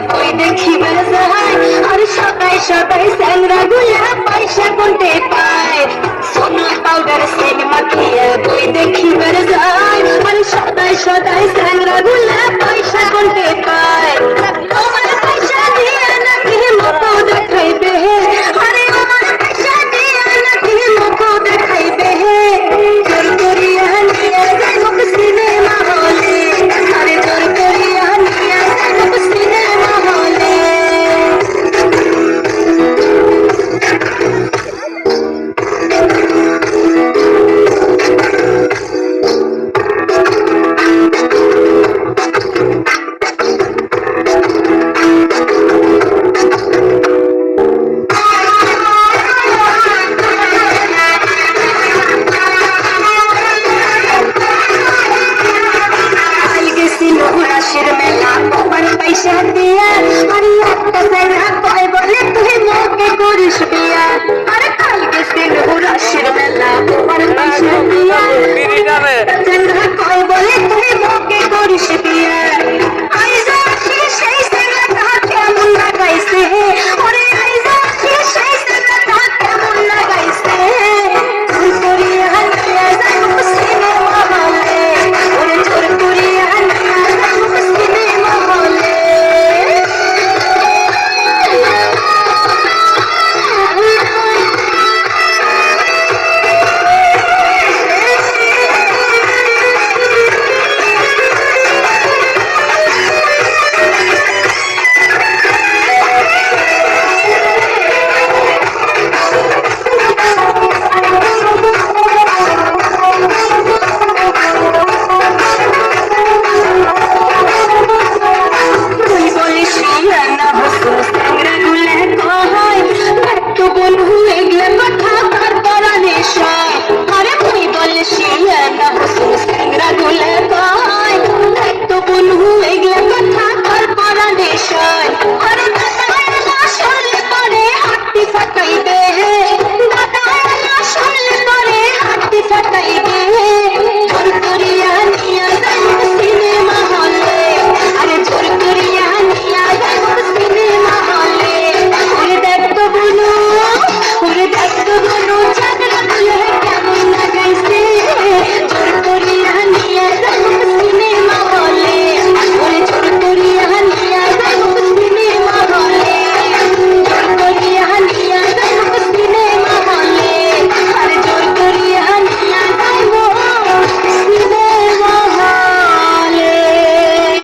বই দেখিবার যায় আর সবাই সবাই স্যাংরা গুলা পয়সা কোনতে পায় সোনা পাউডার সেন্ট মাখিয়ে বই দেখিবার যায় আর সবাই সবাই স্যাংরা গুলা পয়সা কোনতে পায় তোমার পয়সা দিয়ে নাকি মতো দেখাইবে আরে আমার পয়সা দিয়ে নাকি মতো দেখাইবে জোর করিয়া নিয়ে যাইব সিনেমা হলে আরে জোর করিয়া নিয়ে যাইব সিনেমা হলে পয়সা দিয়ে আর একটা